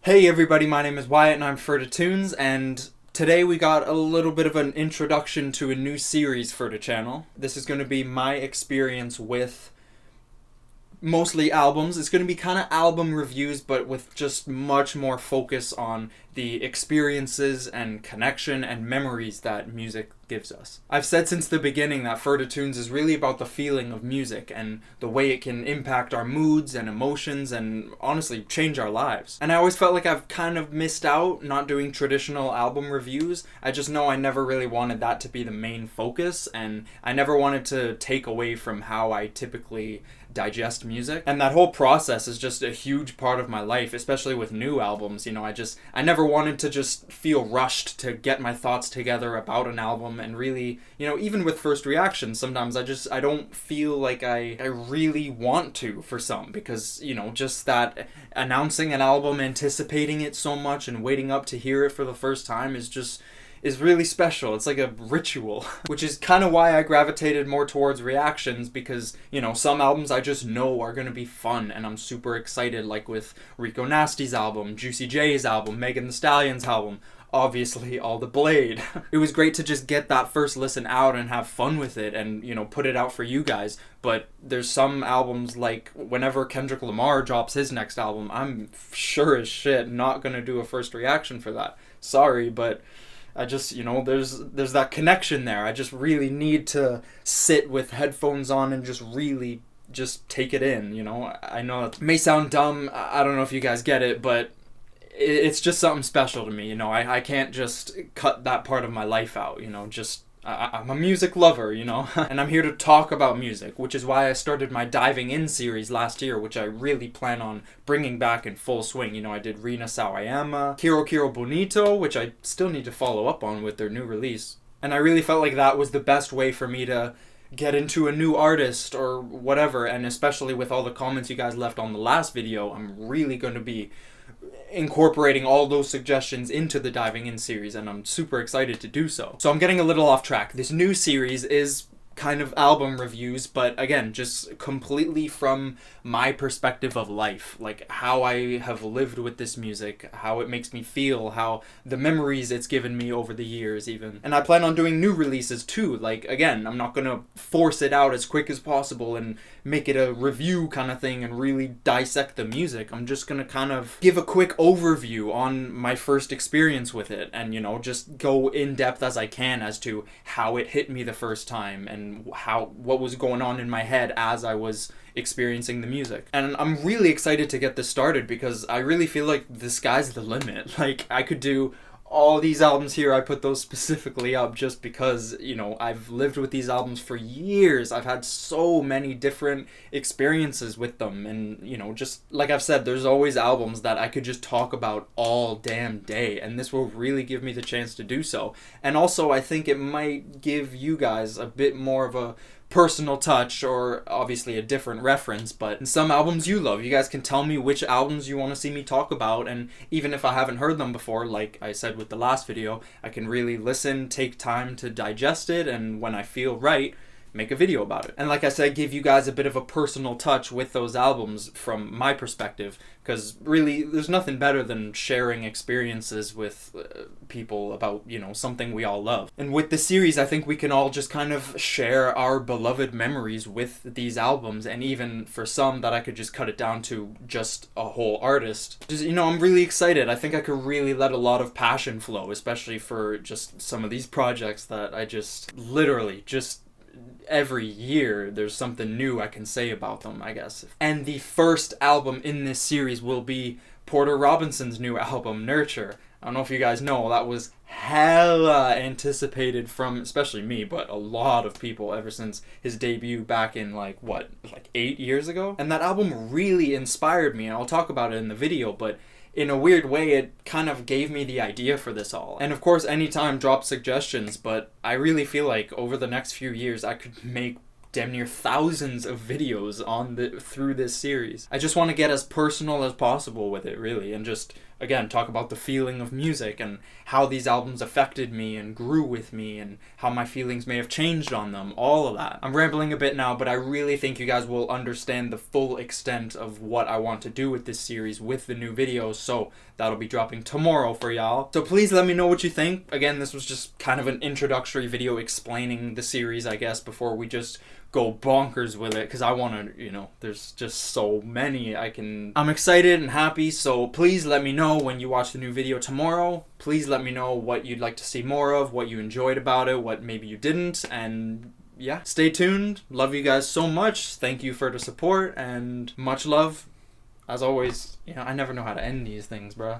Hey everybody, my name is Wyatt and I'm Ferda Tunes, and today we got a little bit of an introduction to a new series for the channel. This is going to be my experience with mostly albums. It's going to be kind of album reviews, but with just much more focus on the experiences and connection and memories that music gives us. I've said since the beginning that Ferda Tunes is really about the feeling of music and the way it can impact our moods and emotions and honestly change our lives. And I always felt like I've kind of missed out not doing traditional album reviews. I just know I never really wanted that to be the main focus, and I never wanted to take away from how I typically digest music. And that whole process is just a huge part of my life, especially with new albums. I never wanted to just feel rushed to get my thoughts together about an album, and really, even with first reactions, sometimes I don't feel like I really want to for some, because, just that announcing an album, anticipating it so much and waiting up to hear it for the first time is really special. It's like a ritual, which is kind of why I gravitated more towards reactions, because, some albums I just know are going to be fun and I'm super excited, like with Rico Nasty's album, Juicy J's album, Megan Thee Stallion's album, obviously All the Blade. It was great to just get that first listen out and have fun with it and, put it out for you guys. But there's some albums, like whenever Kendrick Lamar drops his next album, I'm sure as shit not going to do a first reaction for that. Sorry, but I just, there's that connection there. I just really need to sit with headphones on and just really just take it in, I know it may sound dumb, I don't know if you guys get it, but it's just something special to me, I can't just cut that part of my life out, I'm a music lover, and I'm here to talk about music, which is why I started my Diving In series last year, which I really plan on bringing back in full swing. I did Rina Sawayama, Kiro Kiro Bonito, which I still need to follow up on with their new release. And I really felt like that was the best way for me to get into a new artist or whatever, and especially with all the comments you guys left on the last video, I'm really going to be incorporating all those suggestions into the Diving In series, and I'm super excited to do so. So I'm getting a little off track. This new series is kind of album reviews, but again, just completely from my perspective of life, like how I have lived with this music, how it makes me feel, how the memories it's given me over the years even. And I plan on doing new releases too. Like, again, I'm not gonna force it out as quick as possible and make it a review kind of thing and really dissect the music. I'm just gonna kind of give a quick overview on my first experience with it, and just go in depth as I can as to how it hit me the first time and what was going on in my head as I was experiencing the music. And I'm really excited to get this started, because I really feel like the sky's the limit. Like, I could do all these albums here. I put those specifically up just because, I've lived with these albums for years. I've had so many different experiences with them. And, just like I've said, there's always albums that I could just talk about all damn day. And this will really give me the chance to do so. And also, I think it might give you guys a bit more of a personal touch, or obviously a different reference, but in some albums you love, you guys can tell me which albums you want to see me talk about, and even if I haven't heard them before, like I said with the last video, I can really listen, take time to digest it, and when I feel right, make a video about it. And like I said, give you guys a bit of a personal touch with those albums from my perspective, because really there's nothing better than sharing experiences with people about, something we all love. And with the series, I think we can all just kind of share our beloved memories with these albums, and even for some that I could just cut it down to just a whole artist. Just, I'm really excited. I think I could really let a lot of passion flow, especially for just some of these projects that I just literally just every year there's something new I can say about them, I guess. And the first album in this series will be Porter Robinson's new album, Nurture. I don't know if you guys know, that was hella anticipated from, especially me, but a lot of people ever since his debut back in like 8 years ago. And that album really inspired me, and I'll talk about it in the video, but in a weird way, it kind of gave me the idea for this all. And of course, anytime drop suggestions, but I really feel like over the next few years, I could make damn near thousands of videos through this series. I just want to get as personal as possible with it, really, and just, again, talk about the feeling of music and how these albums affected me and grew with me and how my feelings may have changed on them, all of that. I'm rambling a bit now, but I really think you guys will understand the full extent of what I want to do with this series with the new videos, so that'll be dropping tomorrow for y'all. So please let me know what you think. Again, this was just kind of an introductory video explaining the series, I guess, before we just go bonkers with it, because I want to, you know, there's just so many I'm excited and happy, so please let me know when you watch the new video tomorrow. Please let me know what you'd like to see more of, what you enjoyed about it, what maybe you didn't, and yeah, stay tuned. Love you guys so much. Thank you for the support, and much love. As always, you know, I never know how to end these things, bruh.